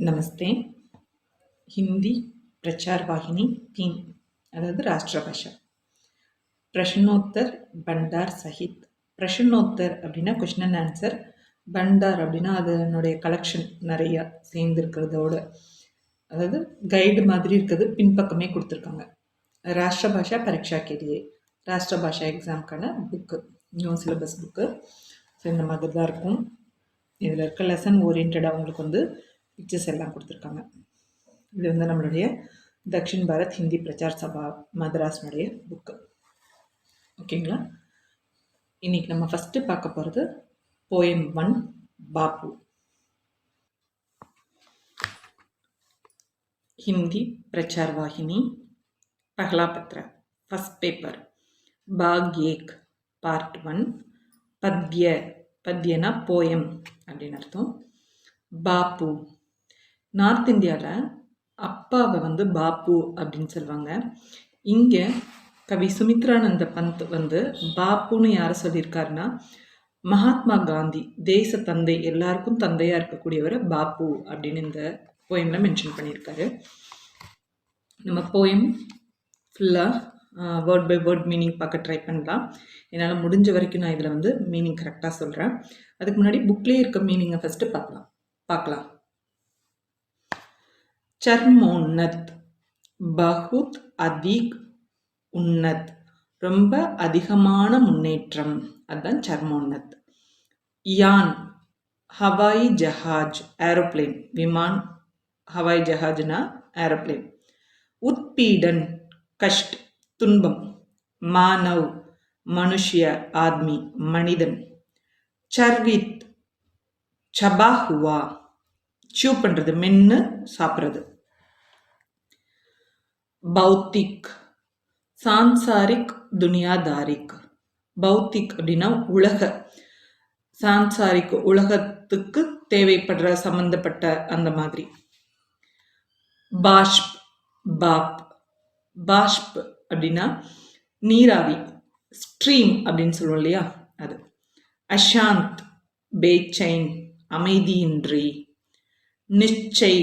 नमस्ते। हिंदी प्रचार वाहिनी 3 அதாவது ராஷ்டிரபாஷா பிரஷ்னோத்தர் பண்டார் சஹித். பிரஷ்னோத்தர் அப்படின்னா கொஷின் அண்ட் ஆன்சர், பண்டார் அப்படின்னா அதனுடைய கலெக்ஷன் நிறையா சேர்ந்துருக்கிறதோட, அதாவது கைடு மாதிரி இருக்கிறது பின்பக்கமே கொடுத்துருக்காங்க. ராஷ்டிரபாஷா பரீட்சா கேலியே, ராஷ்டிரபாஷா எக்ஸாமுக்கான book, new syllabus book. So இந்த மாதிரி தான் இருக்கும். இதில் இருக்க லெசன் ஓரியன்டாக உங்களுக்கு வந்து பிக்சர்ஸ் எல்லாம் கொடுத்துருக்காங்க. இது வந்து நம்மளுடைய தக்ஷின் பாரத் ஹிந்தி பிரச்சார் சபா மദ്രാஸ்னுடைய புக்கு. ஓகேங்களா? இன்றைக்கி நம்ம ஃபஸ்ட்டு பார்க்க போகிறது போயம் 1 பாப்பு. हिंदी प्रचार वाहिनी पहला पत्र फर्स्ट पेपर भाग 1 पार्ट 1 पद्य पद्यना पोयम அப்படின்னு அர்த்தம். பாப்பு, நார்த் இந்தியாவில் அப்பாவை வந்து பாப்பு அப்படின்னு சொல்லுவாங்க. இங்கே கவி சுமித்ரானந்த பந்த் வந்து பாப்புன்னு யாரை சொல்லியிருக்காருன்னா, மகாத்மா காந்தி தேச தந்தை, எல்லாருக்கும் தந்தையாக இருக்கக்கூடியவரை பாப்பு அப்படின்னு இந்த போயமில் மென்ஷன் பண்ணியிருக்காரு. நம்ம போயம் ஃபுல்லாக வேர்ட் பை வேர்ட் மீனிங் பார்க்க ட்ரை பண்ணலாம். என்னால் முடிஞ்ச வரைக்கும் நான் இதில் வந்து மீனிங் கரெக்டாக சொல்கிறேன். அதுக்கு முன்னாடி புக்லேயே இருக்க மீனிங்கை ஃபஸ்ட்டு பார்க்கலாம். சர்மோன்னத், பகுத் அதிக் உன்னத், ரொம்ப அதிகமான முன்னேற்றம், அதுதான் சர்மோன்னத். யான், ஹவாய் ஜஹாஜ், ஏரோப்ளேன், விமான். ஹவாய் ஜஹாஜ்னா ஏரோப்ளேன். உத்பீடன், கஷ்ட், துன்பம். மானவ், மனுஷ்ய, ஆத்மி, மனிதன். சர்வித், சபா ஹுவா, சூ பண்ணுறது, மென்று சாப்பிட்றது. பௌத்திக், சான்சாரிக், துனியாதாரிக். பௌத்திக் அப்படின்னா உலக, சான்சாரிக் உலகத்துக்கு தேவைப்படுற சம்பந்தப்பட்ட அந்த மாதிரி. பாஷ்ப், பாப், பாஷ்ப் அப்படின்னா நீராவி, ஸ்ட்ரீம் அப்படின்னு சொல்லுவோம் இல்லையா, அது. அஷாந்த், பேச்சைன், அமைதியின்றி. நிச்சய்,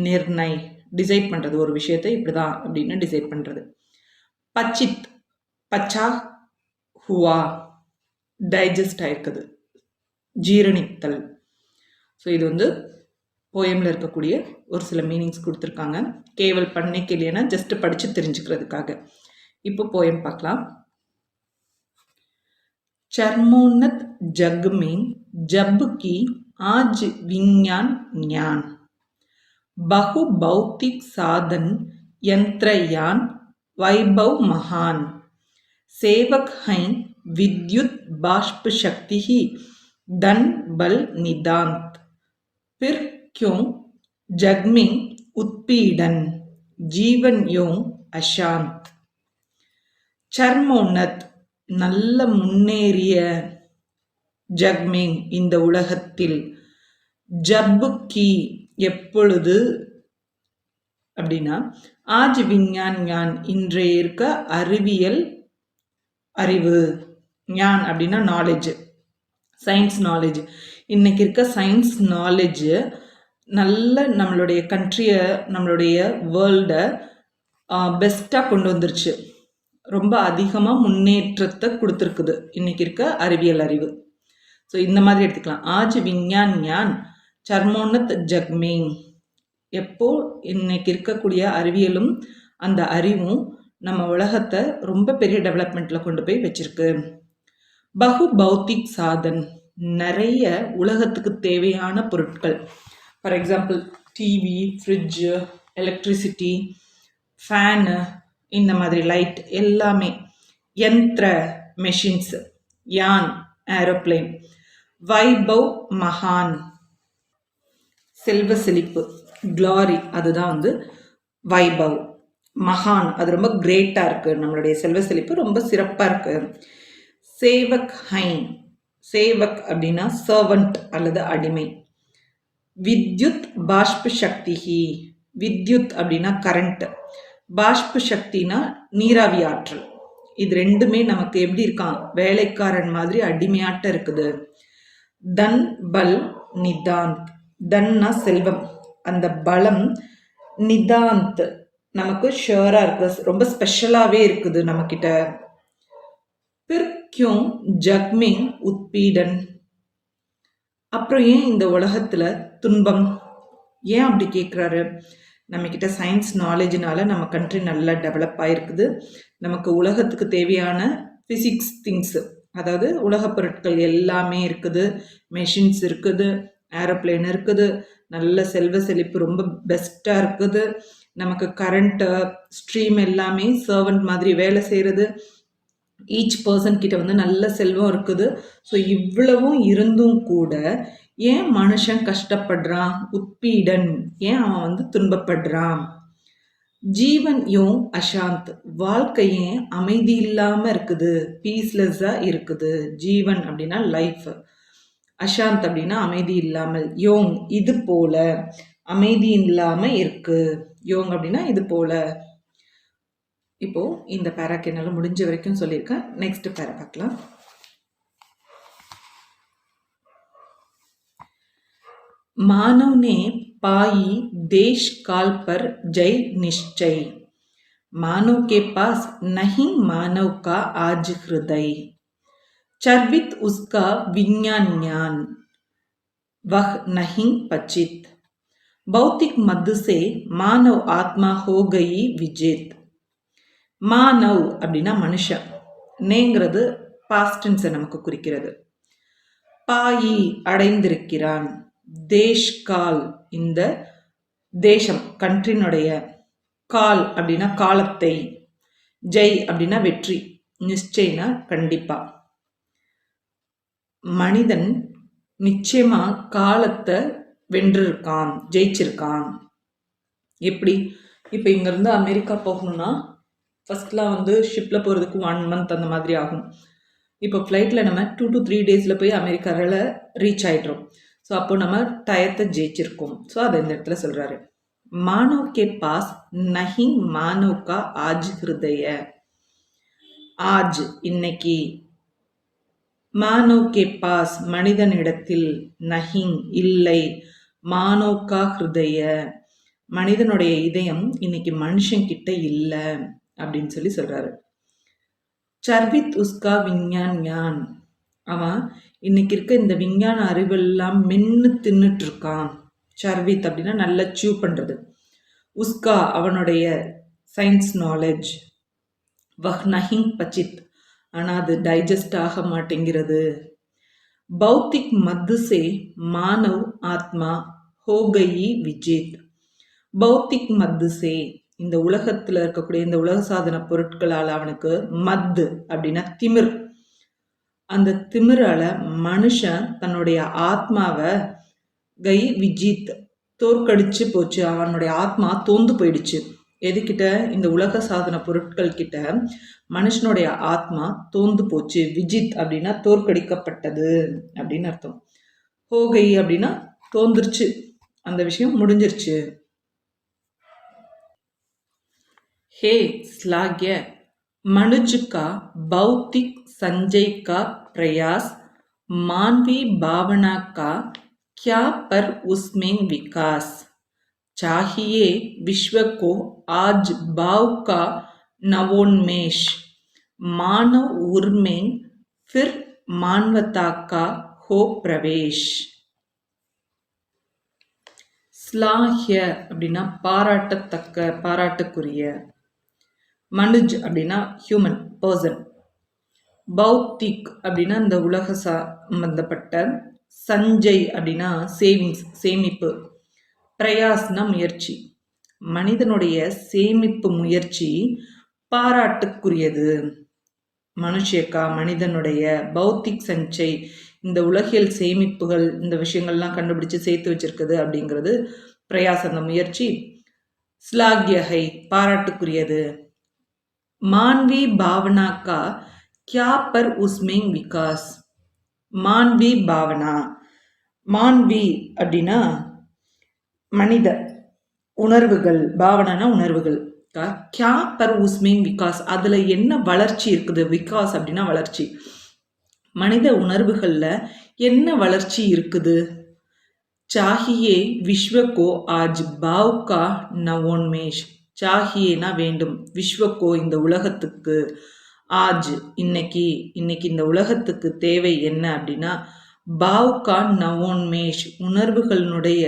நிர்ணய், டிசைட் பண்ணுறது, ஒரு விஷயத்தை இப்படிதான் அப்படின்னு டிசைட் பண்ணுறது. பச்சித், பச்சா ஹுவா, டைஜஸ்ட் ஆயிருக்குது, ஜீரணித்தல். ஸோ இது வந்து போயமில் இருக்கக்கூடிய ஒரு சில மீனிங்ஸ் கொடுத்துருக்காங்க. கேவல் பண்ணைக்கு இல்லைன்னா ஜஸ்ட் படித்து தெரிஞ்சுக்கிறதுக்காக. இப்போ போயம் பார்க்கலாம். चरमोन्नत जग में जब की आज विज्ञान ज्ञान, बहु भौतिक साधन यंत्रयान वैभव महान, सेवक हैं विद्युत बाष्प शक्ति ही धन बल निदांत, फिर क्यों जग में उत्पीड़न, जीवन யோं अशांत. சர்மோன்னத், நல்ல முன்னேறிய. ஜக்மேங், இந்த உலகத்தில். ஜப்பு கி, எப்பொழுது அப்படின்னா, ஆஜ் விஞ்ஞான் ஞான், இன்றைய இருக்க அறிவியல் அறிவு. ஞான் அப்படின்னா நாலேஜ், சயின்ஸ் நாலேஜ். இன்னைக்கு இருக்க சயின்ஸ் நாலேஜ் நல்ல நம்மளுடைய கண்ட்ரியை, நம்மளுடைய வேர்ல்டை பெஸ்ட்டாக கொண்டு வந்துருச்சு. ரொம்ப அதிகமாக முன்னேற்றத்தை கொடுத்துருக்குது இன்னைக்கு இருக்க அறிவியல் அறிவு. ஸோ இந்த மாதிரி எடுத்துக்கலாம். ஆஜ் விஞ்ஞான் ஞான் சர்மோன்னத் ஜக்மேங், எப்போ இன்னைக்கு இருக்கக்கூடிய அறிவியலும் அந்த அறிவும் நம்ம உலகத்தை ரொம்ப பெரிய டெவலப்மெண்ட்டில் கொண்டு போய் வச்சிருக்கு. பகு பௌத்திக் சாதன், நிறைய உலகத்துக்கு தேவையான பொருட்கள். For example TV, fridge, electricity, fan, இந்த மாதிரி லைட் எல்லாமே. யந்திர, மெஷின்ஸ். யான், ஏரோப்ளேன். வைபவ் மகான், செல்வ செழிப்பு, க்ளாரி, அதுதான் வந்து வைபவ். மகான், அது ரொம்ப கிரேட்டாக இருக்குது, நம்மளுடைய செல்வ செழிப்பு ரொம்ப சிறப்பாக இருக்குது. சேவக் ஹைன், சேவக் அப்படின்னா சர்வன்ட் அல்லது அடிமை. வித்யுத் பாஷ்ப சக்திஹி, வித்யுத் அப்படின்னா கரண்ட், பாஷ்ப சக்தினா நீராவி ஆற்றல். இது ரெண்டுமே நமக்கு எப்படி இருக்கான், வேலைக்காரன் மாதிரி அடிமையாட்ட இருக்குது. தன் பல் நிதாந்த், தன்னா செல்வம், அந்த பலம் நிதாந்த் நமக்கு ஷியரா இருக்கு, ரொம்ப ஸ்பெஷலாவே இருக்குது நம்ம கிட்ட. பிர் क्यों जग में உத்பீடன், அப்புறம் ஏன் இந்த உலகத்துல துன்பம், ஏன் அப்படி கேட்குறாரு? நம்ம கிட்ட சயின்ஸ் நாலேஜினால நம்ம கண்ட்ரி நல்லா டெவலப் ஆயிருக்குது. நமக்கு உலகத்துக்கு தேவையான ஃபிசிக்ஸ் திங்ஸ், அதாவது உலகப் பொருட்கள் எல்லாமே இருக்குது. மெஷின்ஸ் இருக்குது, ஏரோப்ளேன் இருக்குது, நல்ல செல்வ செழிப்பு ரொம்ப பெஸ்ட்டாக இருக்குது. நமக்கு கரண்ட் ஸ்ட்ரீம் எல்லாமே சர்வன்ட் மாதிரி வேலை செய்கிறது. ஈச் பர்சன் கிட்ட வந்து நல்ல செல்வம் இருக்குது. ஸோ இவ்வளவும் இருந்தும் கூட ஏன் மனுஷன் கஷ்டப்படுறான்? உத்பீடன், ஏன் அவன் வந்து துன்பப்படுறான்? ஜீவன் யோம் அசாந்த், வாழ்க்கை ஏன் அமைதி இல்லாம இருக்குது, பீஸ்லெஸ்ஸா இருக்குது. ஜீவன் அப்படின்னா லைஃப், அசாந்த் அப்படின்னா அமைதி இல்லாமல். யோங் இது போல, அமைதி இல்லாம இருக்கு. யோங் அப்படின்னா இது போல. இப்போ இந்த பேராக்கு என்னால் முடிஞ்ச வரைக்கும் சொல்லியிருக்கேன். நெக்ஸ்ட் பேரா பார்க்கலாம். मानव ने पाई देश काल पर जय निश्चय, मानव के पास नहीं मानव का आज हृदय, चर्वित उसका विज्ञान ज्ञान वह नहीं पचित, भौतिक मद से मानव आत्मा हो गई विजित. மானவ் அப்படின்னா மனுஷன், நேங்கிறது பாஸ்ட் டென்ஸை நமக்கு குறிக்கிறது. பாயி அடைந்திருக்கிறான், தேஷ் கால் இந்த தேசம் கண்ட்ரினுடைய, கால் அப்படின்னா காலத்தை, ஜெய் அப்படின்னா வெற்றி, நிச்சயனா கண்டிப்பா. மனிதன் நிச்சயமா காலத்தை வென்றிருக்கான், ஜெயிச்சிருக்கான். எப்படி? இப்போ இங்கேருந்து அமெரிக்கா போகணும்னா ஃபஸ்ட்லாம் வந்து ஷிப்பில் போகிறதுக்கு 1 month அந்த மாதிரி ஆகும். இப்போ ஃப்ளைட்டில் நம்ம 2 to 3 days போய் அமெரிக்காவில் ரீச் ஆகிட்றோம். ஸோ அப்போ நம்ம டயத்தை ஜெயிச்சிருக்கோம். ஸோ அதை இந்த இடத்துல சொல்கிறாரு. மானவ் கே பாஸ் நஹி மானவ் கா ஆஜ் ஹிருதய, ஆஜ் இன்னைக்கு, மானவ் கே பாஸ் மனிதனிடத்தில், நஹிங் இல்லை, மானவ் கா ஹிருதய மனிதனுடைய இதயம் இன்னைக்கு மனுஷங்கிட்ட இல்லை அப்படின்னு சொல்லி சொல்றாரு. சர்வித் உஸ்கா விஞ்ஞான் ஞான், அவன் இன்னைக்கு இருக்க இந்த விஞ்ஞான அறிவெல்லாம் மென்னு தின்னுட்டு இருக்கான். சர்வித் அப்படின்னா நல்லா சூ பண்றது. உஸ்கா அவனுடைய சயின்ஸ் நாலேஜ், வஹ் நஹிங் பச்சித் ஆனால் அது டைஜஸ்ட் ஆக மாட்டேங்கிறது. பௌத்திக் மத்து சே மானவ் ஆத்மா ஹோகயி விஜித், பௌத்திக் மத்து சே இந்த உலகத்தில் இருக்கக்கூடிய இந்த உலக சாதன பொருட்களால் அவனுக்கு மத்து அப்படின்னா திமிர், அந்த திமிரால மனுஷன் தன்னுடைய ஆத்மாவை கை விஜித் தோற்கடிச்சு போச்சு. அவனுடைய ஆத்மா தோந்து போயிடுச்சு. எதுக்கிட்ட? இந்த உலக சாதன பொருட்கள் கிட்ட மனுஷனுடைய ஆத்மா தோந்து போச்சு. விஜித் அப்படின்னா தோற்கடிக்கப்பட்டது அப்படின்னு அர்த்தம். ஹோகை அப்படின்னா தோந்துருச்சு, அந்த விஷயம் முடிஞ்சிருச்சு. हे श्लाघ्य, मनुज का भौतिक संजय का प्रयास मानवी भावना का क्या पर उसमें विकास, चाहिए विश्व को आज भाव का नवोन्मेष, मानव उर्में फिर मानवता का हो प्रवेश. ஸ்லாஹ்ய அப்படின்னா பாராட்டத்தக்க, பாராட்டுக்குரிய. மனுஜ் அப்படின்னா ஹியூமன் பர்சன். பௌத்திக் அப்படின்னா இந்த உலக சம்பந்தப்பட்ட. சஞ்சய் அப்படின்னா சேவிங்ஸ், சேமிப்பு. பிரயாஸ்னா முயற்சி. மனிதனுடைய சேமிப்பு முயற்சி பாராட்டுக்குரியது. மனுஷியக்கா மனிதனுடைய பௌத்திக் சஞ்சய், இந்த உலகியல் சேமிப்புகள், இந்த விஷயங்கள்லாம் கண்டுபிடிச்சு சேர்த்து வச்சிருக்குது அப்படிங்கிறது பிரயாஸ், அந்த முயற்சி. ஸ்லாக்யஹை பாராட்டுக்குரியது. மான்வி பாவனா கா கியா பர் உஸ்மேங் விகாஸ், மான்வி பாவனா, மான்வி அப்படின்னா மனித உணர்வுகள், பாவனானா உணர்வுகள். கியா பர் உஸ்மேங் விகாஸ், அதுல என்ன வளர்ச்சி இருக்குது? விகாஸ் அப்படின்னா வளர்ச்சி. மனித உணர்வுகள்ல என்ன வளர்ச்சி இருக்குது? चाहिए विश्व को आज भाव का नवोन्मेष. சாஹியேனா வேண்டும், விஸ்வக்கோ இந்த உலகத்துக்கு, ஆஜ் இன்னைக்கு, இன்னைக்கு இந்த உலகத்துக்கு தேவை என்ன அப்படின்னா, பாவ் கா நவோன்மேஷ் உணர்வுகளினுடைய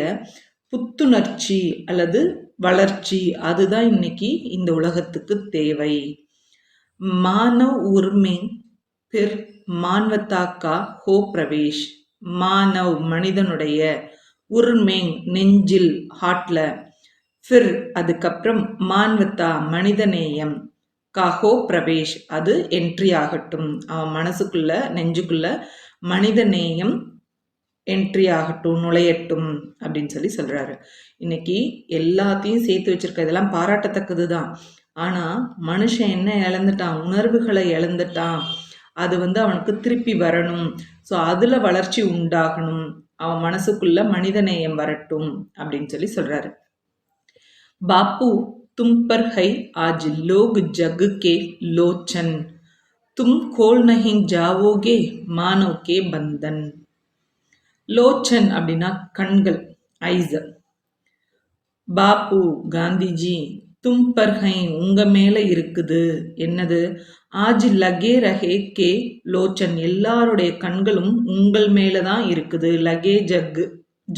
புத்துணர்ச்சி அல்லது வளர்ச்சி, அதுதான் இன்னைக்கு இந்த உலகத்துக்கு தேவை. மானவ் உர்மே பிர் மான்வத்தா கா ஹோ பிரவேஷ். மானவ் மனிதனுடைய, உர்மேங் நெஞ்சில் ஹார்ட்ல, ஃபிர் அதுக்கப்புறம் மான்வத்தா மனிதநேயம், காஹோ பிரவேஷ் அது என்ட்ரி ஆகட்டும், அவன் மனசுக்குள்ள நெஞ்சுக்குள்ள மனிதநேயம் என்ட்ரி ஆகட்டும், நுழையட்டும் அப்படின்னு சொல்லி சொல்றாரு. இன்னைக்கு எல்லாத்தையும் சேர்த்து வச்சிருக்க, இதெல்லாம் பாராட்டத்தக்கது தான். ஆனா மனுஷன் என்ன இழந்துட்டான், உணர்வுகளை இழந்துட்டான். அது அவனுக்கு திருப்பி வரணும். ஸோ அதுல வளர்ச்சி உண்டாகணும், அவன் மனசுக்குள்ள மனிதநேயம் வரட்டும் அப்படின்னு சொல்லி சொல்றாரு. बापू तुम पर है आज लोग जग के लोचन, तुम खोल नहीं जाओगे मानव के बंधन. லோச்சன் அப்படின்னா கண்கள், ஐஸ். பாப்பு காந்திஜி, தும் பர் ஹை உங்க மேல இருக்குது, என்னது, ஆஜ் லகே ரஹே கே லோச்சன் எல்லாருடைய கண்களும் உங்கள் மேலதான் இருக்குது. லகே ஜக்கு,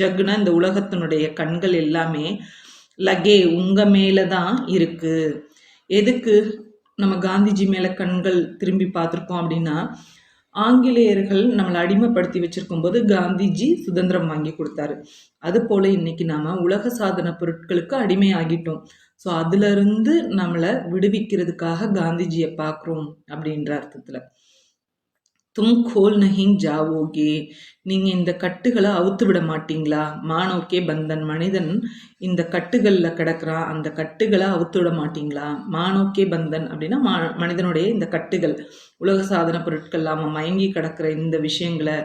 ஜக்குனா இந்த உலகத்தினுடைய கண்கள் எல்லாமே லகே உங்க மேலதான் இருக்கு. எதுக்கு நம்ம காந்திஜி மேல கண்கள் திரும்பி பார்த்துருக்கோம் அப்படின்னா, ஆங்கிலேயர்கள் நம்மளை அடிமைப்படுத்தி வச்சிருக்கும் போது காந்திஜி சுதந்திரம் வாங்கி கொடுத்தாரு. அது போல இன்னைக்கு நாம உலக சாதன பொருட்களுக்கு அடிமை ஆகிட்டோம். ஸோ அதுல இருந்து நம்மளை விடுவிக்கிறதுக்காக காந்திஜியை பார்க்குறோம் அப்படின்ற அர்த்தத்துல. தும் கோல் நஹிங் ஜாவோகே, நீங்க இந்த கட்டுகளை அவுத்து விட மாட்டீங்களா, மானோக்கே பந்தன் மனிதன் இந்த கட்டுகள்ல கிடக்குறான், அந்த கட்டுகளை அவுத்து விட மாட்டீங்களா. மானோக்கே பந்தன் அப்படின்னா மனிதனுடைய இந்த கட்டுகள், உலக சாதன பொருட்கள், நாம மயங்கி கிடக்கிற இந்த விஷயங்களை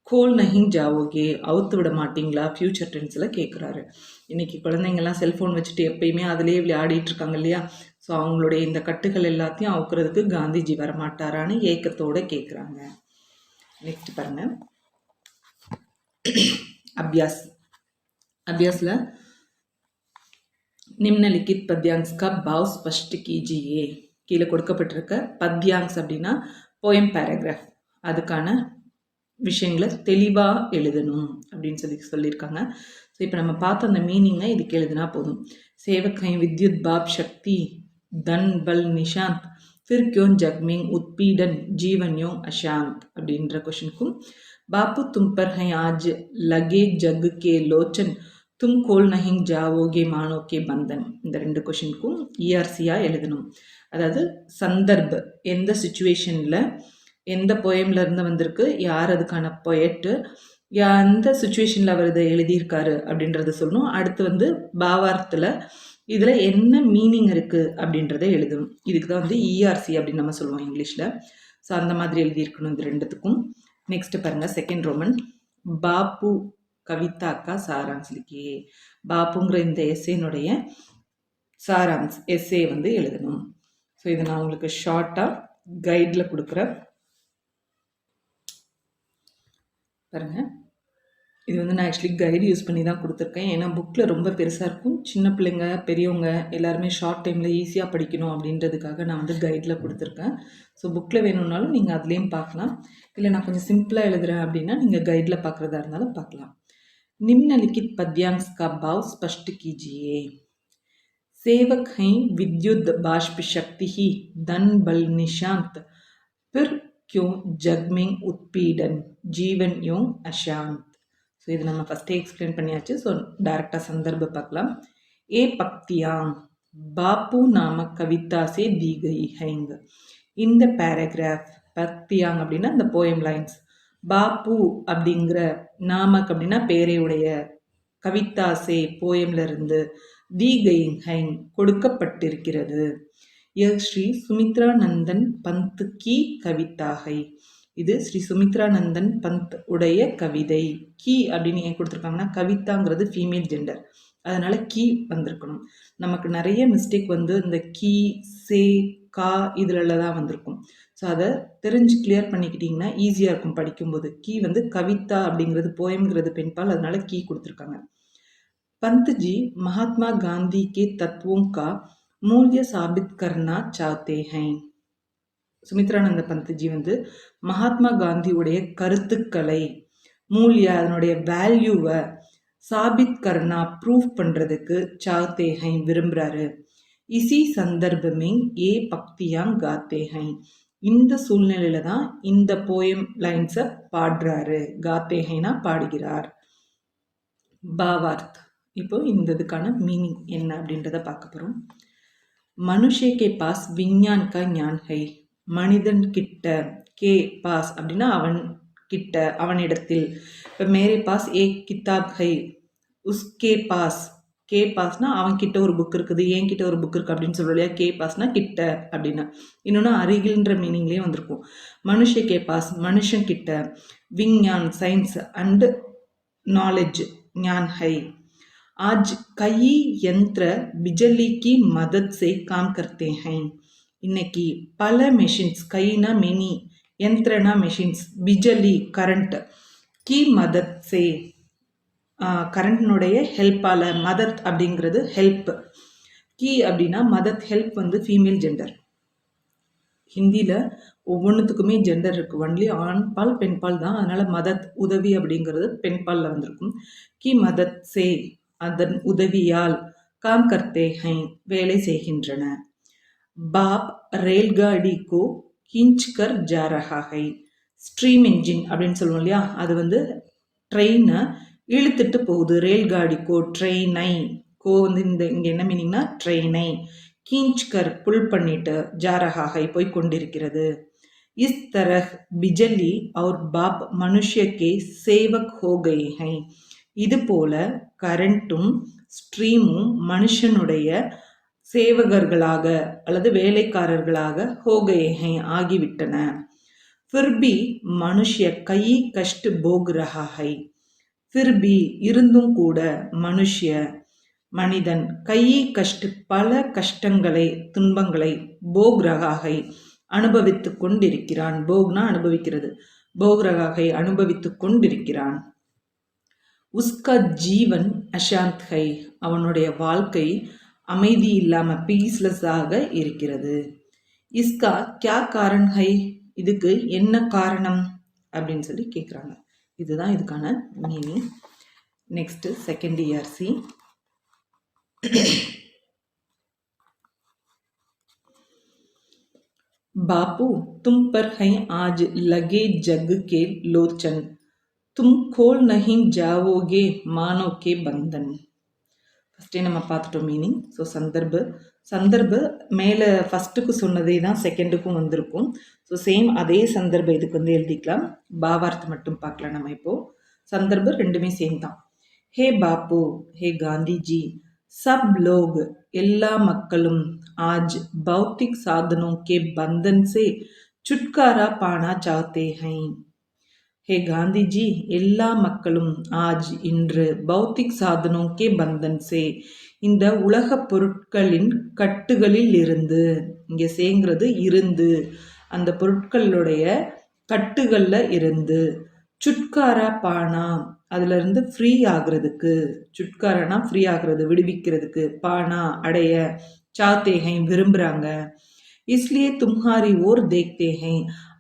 கோல் நஹிங் ஜாவோகே அவுத்து விட மாட்டீங்களா ஃபியூச்சர் டென்ஸ்ல கேட்குறாரு. இன்னைக்கு குழந்தைங்கள்லாம் செல்ஃபோன் வச்சுட்டு எப்பயுமே அதிலேயே விளையாடிட்டு இருக்காங்க இல்லையா. ஸோ அவங்களுடைய இந்த கட்டுகள் எல்லாத்தையும் அவுக்கிறதுக்கு காந்திஜி வரமாட்டாரான்னு ஏக்கத்தோட கேட்குறாங்க. நெக்ஸ்ட் பாருங்க, அபியாஸ். அபியாஸ்ல நிம்னலிக்கித் பத்யாங்ஸ் கா பாவ் ஸ்பஷ்ட் கீஜியே, கீழே கொடுக்கப்பட்டிருக்க பத்யாங்ஸ் அப்படின்னா போயம் பேராகிராஃப், அதுக்கான விஷயங்களை தெளிவாக எழுதணும் அப்படின்னு சொல்லியிருக்காங்க. ஸோ இப்போ நம்ம பார்த்த அந்த மீனிங்கை இதுக்கு எழுதினா போதும். சேவகை வித்யுத் பாப் சக்தி தன் பல் நிஷாந்த் फिर क्यों जग में उत्पीड़न जीवन யோं அசாந்த் அப்படின்ற கொஷனுக்கும், பாப்பு தும் பர் ஹை ஆஜ் லகே ஜக் கே லோச்சன் தும் கோல் நஹிங் ஜாவோகே மானோகே பந்தன், இந்த ரெண்டு கொஷனுக்கும் இஆர்சியாக எழுதணும். அதாவது சந்தர்ப், எந்த சுச்சுவேஷனில் எந்த போயம்ல இருந்து வந்திருக்கு, யார் அதுக்கான பொயட்டு, எந்த சுச்சுவேஷனில் அவர் இதை எழுதியிருக்காரு அப்படின்றத சொல்லணும். அடுத்து பாவார்த்தில் இதில் என்ன மீனிங் இருக்குது அப்படின்றத எழுதணும். இதுக்கு தான் இஆர்சி அப்படின்னு நம்ம சொல்லுவோம் இங்கிலீஷில். ஸோ அந்த மாதிரி எழுதியிருக்கணும் இது ரெண்டுத்துக்கும். நெக்ஸ்ட் பாருங்கள், செகண்ட் ரோமன். பாப்பு கவிதாக்கா சாராம்ஸ் லிக்கியே, பாப்புங்கிற இந்த எஸ்ஏனுடைய சாராம்ஸ் எஸ்ஏ எழுதணும். ஸோ இதை நான் உங்களுக்கு ஷார்ட்டாக கைடில் கொடுக்குறேன் பாருங்கள். இது நான் ஆக்சுவலி கைடு யூஸ் பண்ணி தான் கொடுத்துருக்கேன். ஏன்னா புக்கில் ரொம்ப பெருசாக இருக்கும், சின்ன பிள்ளைங்க பெரியவங்க எல்லாருமே ஷார்ட் டைமில் ஈஸியாக படிக்கணும் அப்படின்றதுக்காக நான் கைடில் கொடுத்துருக்கேன். ஸோ புக்கில் வேணும்னாலும் நீங்கள் அதுலேயும் பார்க்கலாம், இல்லை நான் கொஞ்சம் சிம்பிளாக எழுதுகிறேன் அப்படின்னா நீங்கள் கைடில் பார்க்குறதா இருந்தாலும் பார்க்கலாம். निम्नलिखित पद्यांश का भाव स्पष्ट कीजिए. सेवक हैं विद्युत बाष्प शक्ति ही धन बल निशांत फिर क्यों जग में उत्पीड़न जीवन यूं अशांत. ஸோ இது நம்ம ஃபஸ்ட்டே எக்ஸ்பிளைன் பண்ணியாச்சு. ஸோ டைரெக்டாக சந்தர்ப்ப பார்க்கலாம். ஏ பக்தியாங் பாப்பு நாம கவிதா சே தி கை ஹைங். இந்த பேராகிராஃப் பக்தியாங் அப்படின்னா இந்த போயம் லைன்ஸ், பாப்பு அப்படிங்கிற நாமக் அப்படின்னா பேரையுடைய, கவிதாசே போயம்ல இருந்து, தி கை ஹைங் கொடுக்கப்பட்டிருக்கிறது. ஸ்ரீ சுமித்ரானந்தன் பந்த் கி கவிதாகை, இது ஸ்ரீ சுமித்ரானந்தன் பந்த் உடைய கவிதை. கி அப்படின்னு ஏன் கொடுத்துருக்காங்கன்னா, கவிதாங்கிறது ஃபீமேல் ஜெண்டர், அதனால கி வந்திருக்கணும். நமக்கு நிறைய மிஸ்டேக் இந்த கி சே கா இதுல தான் வந்திருக்கும். ஸோ அதை தெரிஞ்சு கிளியர் பண்ணிக்கிட்டிங்கன்னா ஈஸியாக இருக்கும் படிக்கும்போது. கீ வந்து கவிதா அப்படிங்கிறது போயம்ங்கிறது பெண்பால், அதனால கீ கொடுத்துருக்காங்க. पंत जी महात्मा गांधी के तत्वों का मूल्य साबित करना चाहते हैं. சுமித்ரானந்த பந்த்ஜி வந்து மகாத்மா காந்தியுடைய கருத்துக்களை மூல்ய அதனுடைய வேல்யூவை சாபித் கர்னா ப்ரூவ் பண்றதுக்கு சாத்தே ஹை விரும்புறாரு. இசி சந்தர்ப்பமே ஏ பக்தியாங் காத்தே ஹை. இந்த சூழ்நிலையில தான் இந்த போயம் லைன்ஸை பாடுறாரு. காத்தே ஹைனா பாடுகிறார். பாவார்த். இப்போ இந்த இதுக்கான மீனிங் என்ன அப்படின்றத பார்க்க போகிறோம். மனுஷே கே பாஸ் விஞ்ஞான் கா ஞான் ஹை. மனிதன் கிட்ட, கே பாஸ் அப்படின்னா அவன் கிட்ட, அவனிடத்தில். இப்போ மேரே பாஸ் ஏ கிதாப் ஹை, உஸ்கே பாஸ், கே பாஸ்னா அவன் கிட்ட ஒரு புக் இருக்குது, என் கிட்ட ஒரு புக் இருக்குது அப்படின்னு சொல்லுவோம் இல்லையா. கே பாஸ்னா கிட்ட அப்படின்னா. இன்னொன்று அருகில்ன்ற மீனிங்லேயே வந்திருக்கும். மனுஷே கே பாஸ் மனுஷன் கிட்ட, விஞ்ஞான் சயின்ஸ் அண்ட் நாலேஜ் ஞான் ஹை. आज कई यंत्र बिजली की मदद से काम करते हैं. இன்னைக்கு பல மெஷின்ஸ், கைனா மெனி, யந்திரனா மெஷின்ஸ், பிஜலி கரண்ட், கி மதத் சே கரண்ட்னுடைய ஹெல்ப்பால், மதத் அப்படிங்கிறது ஹெல்ப், கி அப்படின்னா மதத், ஹெல்ப் வந்து ஃபீமேல் ஜெண்டர். ஹிந்தியில் ஒவ்வொன்றுத்துக்குமே ஜெண்டர் இருக்குது. ஒன்லி ஆண் பால் பெண் பால் தான். அதனால் மதத் உதவி அப்படிங்கிறது பெண் பாலில் வந்திருக்கும். கி மதத் சே அதன் உதவியால், காம் கர்த்தே ஹை வேலை செய்கின்றன. பாப் ரேல்காடி கோ கிஞ்ச்கர் ஜா ரஹா ஹை. ஸ்ட்ரீம் என்ஜின் அப்படின்னு சொல்லுவோம் இல்லையா, அது வந்து ட்ரெயினை இழுத்துட்டு போகுது. ரேல்காடி கோ ட்ரெயினை, கோ வந்து இந்த இங்கே என்ன மீனிங்னா ட்ரெயினை, கிஞ்ச்கர் புல் பண்ணிட்டு, ஜா ரஹா ஹை போய் கொண்டிருக்கிறது. இஸ் தரஹ் பிஜலி और பாப் மனுஷ்ய கே சேவக் ஹோ கயே ஹை. இது போல கரண்ட்டும் ஸ்ட்ரீமும் மனுஷனுடைய சேவகர்களாக அல்லது வேலைக்காரர்களாக ஹோகயே ஆகிவிட்டன. ஃபிர்பி மனுஷ்ய கை கஷ்ட போக் ரஹா ஹை. ஃபிர்பி இருந்தும் கூட, மனுஷ்ய மனிதன், கை கஷ்ட பல கஷ்டங்களை துன்பங்களை, போக் ரஹாகை அனுபவித்து கொண்டிருக்கிறான். போக்னா அனுபவிக்கிறது, போக் ரஹாகை அனுபவித்து கொண்டிருக்கிறான். உஸ்கா ஜீவன் அசாந்த் ஹை. அவனுடைய வாழ்க்கை அமைதி இல்லாமல் பீஸ்லெஸ்ஸாக இருக்கிறது. இஸ்கா கியா காரண் ஹை. இதுக்கு என்ன காரணம் அப்படின்னு சொல்லி கேட்குறாங்க. இதுதான் இதுக்கான மீனிங். நெக்ஸ்ட் செகண்ட் இஆர்சி. बापू तुम पर है आज लगे जग के लोचन, तुम खोल नहीं जाओगे मानो के बंधन. ஃபஸ்ட்டே நம்ம பார்த்துட்டோம் மீனிங். ஸோ சந்தர்ப்ப மேலே ஃபஸ்ட்டுக்கு சொன்னதே தான் செகண்டுக்கும் வந்திருக்கும். ஸோ சேம் அதே சந்தர்ப்ப இதுக்கு வந்து எழுதிக்கலாம். பாவார்த்தம் மட்டும் பார்க்கலாம் நம்ம இப்போது. சந்தர்ப்பம் ரெண்டுமே சேம் தான். ஹே பாப்பு, ஹே காந்திஜி, सब लोग எல்லா மக்களும் आज भौतिक साधनों के बंधन से छुटकारा पाना चाहते हैं. हे गांधी जी, எல்லா மக்களும் ஆஜ் இன்று பௌத்திக் சாதனோ கே பந்தன் சே இந்த உலக பொருட்களின் கட்டுகளில் இருந்து, இங்கே சேங்கிறது இருந்து, அந்த பொருட்களுடைய கட்டுகளில் இருந்து, சுட்காரா பானா அதுல இருந்து ஃப்ரீ ஆகுறதுக்கு, சுட்காரனா ஃப்ரீ ஆகுறது விடுவிக்கிறதுக்கு, பானா அடைய, சாத்தேகை விரும்புகிறாங்க. இஸ்லியே தும்ஹாரி ஓர் தேக்தேகை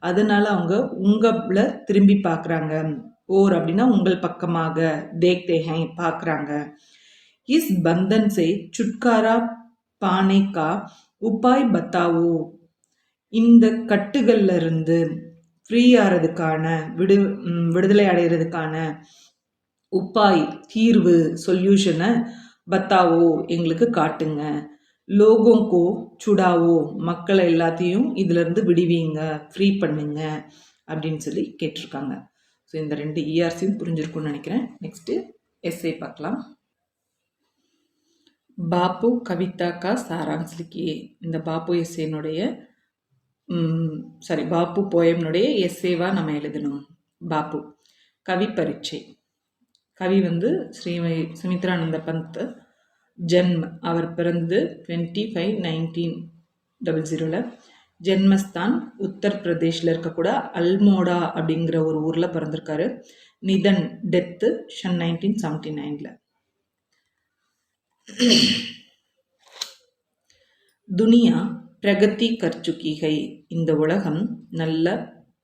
அதனால அவங்க உங்களை திரும்பி பார்க்குறாங்க. ஓர் அப்படின்னா உங்கள் பக்கமாக, தேக்தேகை பார்க்குறாங்க. இஸ் பந்தன் சே சுட்காரா பானே கா உபாய் பத்தாவோ இந்த கட்டுகள்ல இருந்து ஃப்ரீ ஆகிறதுக்கான, விடுதலை அடைகிறதுக்கான உப்பாய் தீர்வு, சொல்யூஷனை பத்தாவோ எங்களுக்கு காட்டுங்க. லோகோங்கோ சுடாவோ மக்களை எல்லாத்தையும் இதிலிருந்து விடுவீங்க, ஃப்ரீ பண்ணுங்க அப்படின்னு சொல்லி கேட்டிருக்காங்க. ஸோ இந்த ரெண்டு இஆர்சியும் புரிஞ்சிருக்கும்னு நினைக்கிறேன். நெக்ஸ்ட்டு எஸ்ஏ பார்க்கலாம். பாப்பு கவிதா கா சாராம்ஸ் லிக்கியே. இந்த பாப்பு எஸ்ஏனுடைய பாப்பு போயம்னுடைய எஸ்ஏவா நம்ம எழுதணும். பாப்பு கவி பரீட்சை. கவி வந்து சுமித்ரானந்த பந்த். ஜென்ம அவர் பிறந்து 25/1900. ஜென்மஸ்தான் உத்தரப்பிரதேஷில் இருக்கக்கூட அல்மோடா அப்படிங்கிற ஒரு ஊரில் பிறந்திருக்காரு. நிதன் டெத்து 1979. துனியா பிரகதி கர்ச்சுக்கிகை, இந்த உலகம் நல்ல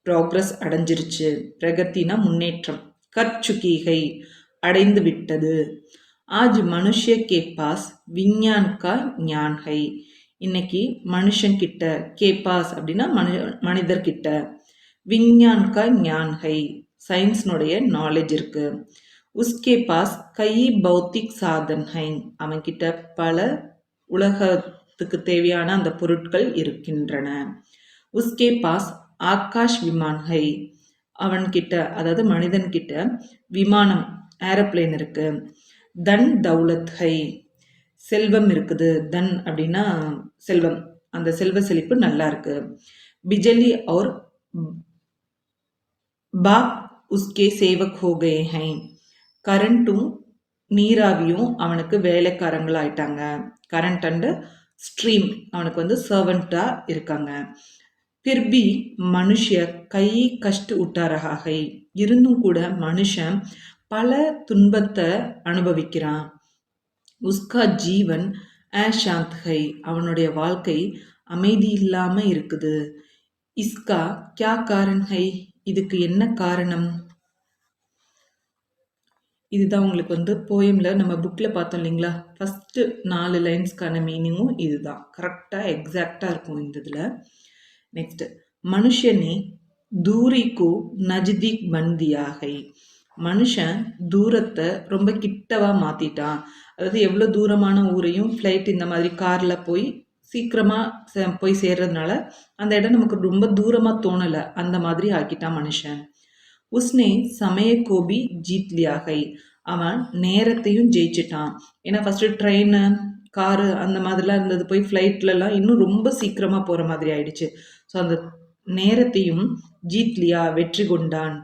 ப்ராக்ரஸ் அடைஞ்சிருச்சு. பிரகத்தினா முன்னேற்றம், கர்ச்சுக்கிகை அடைந்து விட்டது. ஆஜ் மனுஷ்ய கே பாஸ் விஞ்ஞான் கா ஞான் ஹை, இன்னைக்கு மனுஷன்கிட்ட, கே பாஸ் அப்படின்னா மனிதர்கிட்ட, விஞ்ஞான் கா ஞான் ஹை சயின்ஸ்னுடைய நாலேஜ் இருக்கு. உஸ்கே பாஸ் கை பௌத்திக் சாதன் ஹை, அவன்கிட்ட பல உலகத்துக்கு தேவையான அந்த பொருட்கள் இருக்கின்றன. உஸ்கே பாஸ் ஆகாஷ் விமான் ஹை, அவன்கிட்ட அதாவது மனிதன்கிட்ட விமானம் ஏரோப்ளேன் இருக்கு. தன் தௌலத் ஹை, செல்வம் இருக்குது. தன் அப்படின்னா செல்வம், அந்த செல்வ செழிப்பு நல்லா இருக்கு. பிஜலி और बाप उसके सेवक हो गए हैं, கரண்ட்டும் நீராவியும் அவனுக்கு வேலைக்காரங்கள் ஆயிட்டாங்க. கரண்ட் அண்ட் ஸ்ட்ரீம் அவனுக்கு வந்து சர்வெண்டா இருக்காங்க. பிர்பி மனுஷ கை கஷ்ட உட்டாரகாகை, இருந்தும் கூட மனுஷன் பல துன்பத்தை அனுபவிக்கிறான். உஸ்கா ஜீவன் அசாந்த் ஹை, அவனுடைய வாழ்க்கை அமைதி இல்லாம இருக்குது. இஸ்கா கியா காரண் ஹை, இதுக்கு என்ன காரணம்? இதுதான் உங்களுக்கு வந்து போயம்ல நம்ம புக்கில் பார்த்தோம் இல்லைங்களா, ஃபஸ்ட்டு 4 லைன்ஸ்க்கான மீனிங்கும் இதுதான். கரெக்டாக எக்ஸாக்டாக இருக்கும் இந்த இதில். நெக்ஸ்ட், மனுஷனே தூரிக்கு நஜ்தீக் பந்தியாகை, மனுஷன் தூரத்தை ரொம்ப கிட்டவா மாற்றிட்டான். அதாவது எவ்வளோ தூரமான ஊரையும் ஃப்ளைட் இந்த மாதிரி காரில் போய் சீக்கிரமாக போய் சேர்றதுனால அந்த இடம் நமக்கு ரொம்ப தூரமாக தோணலை, அந்த மாதிரி ஆக்கிட்டான் மனுஷன். உஸ்னே சமய கோபி ஜீத் லியாகை, அவன் நேரத்தையும் ஜெயிச்சிட்டான். ஏன்னா ஃபஸ்ட்டு ட்ரெயின் காரு அந்த மாதிரிலாம் இருந்தது, போய் ஃப்ளைட்லலாம் இன்னும் ரொம்ப சீக்கிரமாக போகிற மாதிரி ஆயிடுச்சு. ஸோ அந்த நேரத்தையும் ஜீத் லியா வெற்றி கொண்டான்.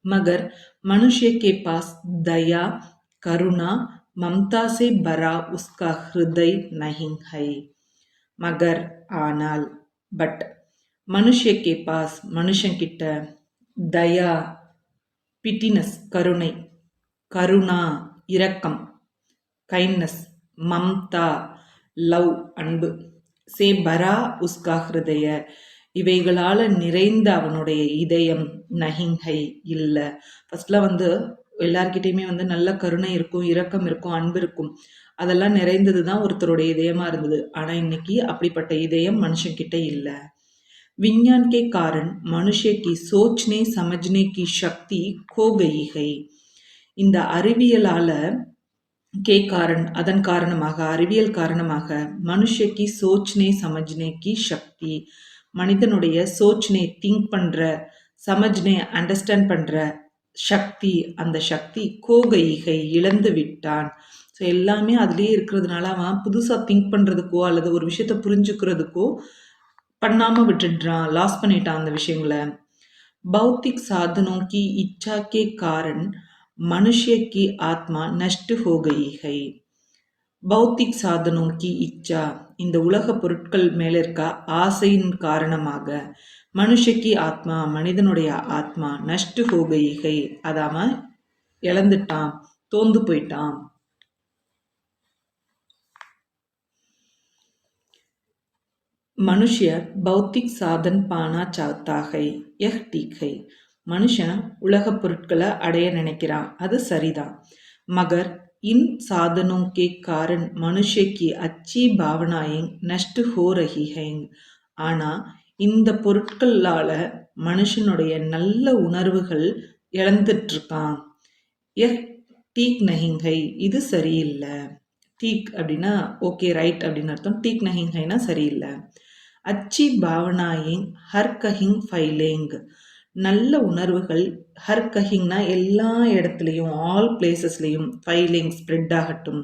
மகர் மனுஷ்ய கே பாஸ் தயா கருணா மம்தா சே பரா உஸ்கா ஹிருதய் நஹிங் ஹை, மகர் ஆனால், பட், மனுஷ்ய கே பாஸ் மனுஷன்கிட்ட, தயா பிட்டினஸ் கருணை, கருணா இரக்கம் கைண்ட்னஸ், மம்தா லவ் அன்பு, சே பரா உஸ்கா ஹிருதய இவைகளால் நிறைந்த அவனுடைய இதயம், நஹிங்கை இல்லை. ஃபர்ஸ்ட்லாம் வந்து எல்லார்கிட்டையுமே வந்து நல்ல கருணை இருக்கும், இரக்கம் இருக்கும், அன்பு இருக்கும், அதெல்லாம் நிறைந்தது தான் ஒருத்தருடைய இதயமாக இருந்தது. ஆனால் இன்னைக்கு அப்படிப்பட்ட இதயம் மனுஷன்கிட்ட இல்லை. विज्ञान के कारण मनुष्य की सोचने समझने की शक्ति खो गई है, இந்த அறிவியலால கே காரண் அதன் காரணமாக, அறிவியல் காரணமாக, மனுஷக்கி சோச்னே சமஜ்னே கி சக்தி, மனிதனுடைய சோச்னே திங்க் பண்ற, சமஜ்னே அண்டர்ஸ்டாண்ட் பண்ற சக்தி, அந்த சக்தி கோகைகை இழந்து விட்டான். ஸோ எல்லாமே அதுலேயே இருக்கிறதுனால அவன் புதுசாக திங்க் பண்ணுறதுக்கோ அல்லது ஒரு விஷயத்தை புரிஞ்சுக்கிறதுக்கோ பண்ணாமல் விட்டுடுறான், லாஸ் பண்ணிட்டான் அந்த விஷயங்களை. भौतिक साधनों की इच्छा के कारण मनुष्य की आत्मा नष्ट हो गई है. பௌத்திக் சாதனோं की இச்சா, இந்த உலக பொருட்கள் மேல இருக்க ஆசையின் காரணமாக, மனுஷக்கி ஆத்மா மனிதனுடைய ஆத்மா, நஷ்டு ஹோகைகை அதாம இழந்துட்டான், தோந்து போயிட்டான். மனுஷ்ய பௌத்திக் சாதன் பானா சாத்தா ஹை, யஹ் டீக் ஹை, மனுஷன் உலக பொருட்களை அடைய நினைக்கிறான், அது சரிதான். மகர் இன் சாதனோं के कारण मनुष्य की अच्छी भावनाएं नष्ट हो रही हैं, ஆனா இந்த பொருட்களால மனுஷனுடைய நல்ல உணர்வுகள் இழந்துட்டு இருக்கான். யஹ் டீக் நஹிங்கை, இது சரியில்லை. டீக் அப்படின்னா ஓகே ரைட் அப்படின்னு அர்த்தம், டீக் நஹிங்கைனா சரியில்லை. அச்சி பாவனாயிங் ஹர் கஹிங் ஃபைலேங், நல்ல உணர்வுகள், ஹர் கஹிங்னா எல்லா இடத்துலையும், ஆல் பிளேசஸ்லையும், ஃபைலிங் ஸ்ப்ரெட் ஆகட்டும்.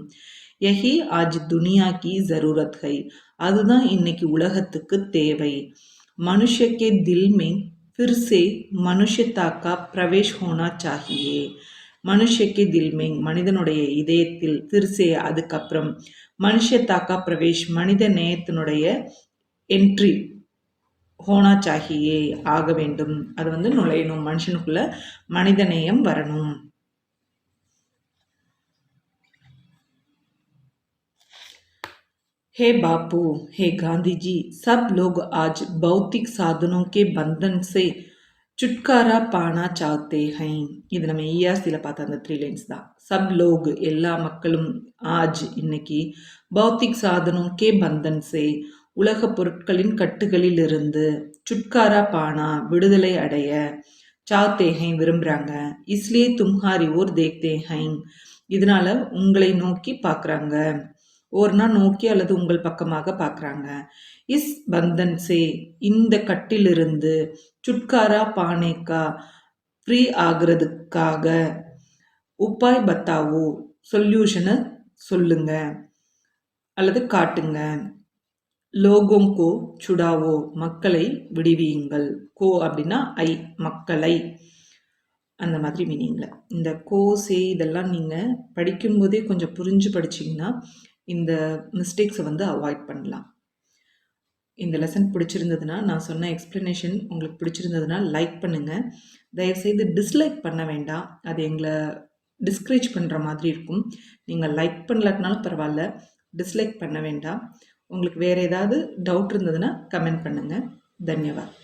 யஹி ஆஜ் துனியா கி ஜரூரத் ஹை, அதுதான் இன்னைக்கு உலகத்துக்கு தேவை. மனுஷக்கே தில் மே ஃபிர் சே மனுஷத்தா கா பிரவேஷ் ஹோனா சாஹியே, மனுஷக்கே தில் மே மனிதனுடைய இதயத்தில், ஃபிர்சே அதுக்கப்புறம், மனுஷத்தா கா பிரவேஷ் மனித நேயத்தினுடைய என்ட்ரி, ஹோனா சாஹியே ஆக வேண்டும். அது வந்து நுழையணும், மனுஷனுக்குள்ள மனிதநேயம் வரணும். हे बापू, हे गांधी जी, सब लोग आज भौतिक साधनों के बंधन से छुटकारा पाना चाहते हैं. இது நம்ம ஈஆர்சியில் பார்த்த அந்த 3 லைன்ஸ் தான். சப் லோக் எல்லா மக்களும், ஆஜ் இன்னைக்கு, பௌத்திக் சாதனம் கே பந்தன் சே உலக பொருட்களின் கட்டுகளிலிருந்து, சுட்காரா பானா விடுதலை அடைய, சாத்தே ஹை விரும்புறாங்க, இஸ்லியே தும்ஹாரி ஓர் தேக்தே ஹை இதனால உங்களை நோக்கி பார்க்குறாங்க, ஓர்னா நோக்கி அல்லது உங்கள் பக்கமாக பார்க்குறாங்க. இஸ் பந்தன் சே இந்த கட்டிலிருந்து, சுட்காரா பானேக்கா ஃப்ரீ ஆகிறதுக்காக, உப்பாய் பத்தாவோ சொல்யூஷனை சொல்லுங்க அல்லது காட்டுங்க. லோகோங்கோ சுடாவோ மக்களை விடுவியுங்கள். கோ அப்படின்னா ஐ, மக்களை, அந்த மாதிரி மீனிங்கில். இந்த கோ சே இதெல்லாம் நீங்கள் படிக்கும்போதே கொஞ்சம் புரிஞ்சு படிச்சிங்கன்னா இந்த மிஸ்டேக்ஸை வந்து அவாய்ட் பண்ணலாம். இந்த லெசன் பிடிச்சிருந்ததுன்னா, நான் சொன்ன எக்ஸ்ப்ளனேஷன் உங்களுக்கு பிடிச்சிருந்ததுன்னா லைக் பண்ணுங்கள். தயவுசெய்து டிஸ்லைக் பண்ண வேண்டாம், அது எங்களை டிஸ்கரேஜ் பண்ணுற மாதிரி இருக்கும். நீங்கள் லைக் பண்ணலனாலும் பரவாயில்ல, டிஸ்லைக் பண்ண வேண்டாம். உங்களுக்கு வேறு ஏதாவது டவுட் இருந்ததுன்னா கமெண்ட் பண்ணுங்கள். தன்யவாத்.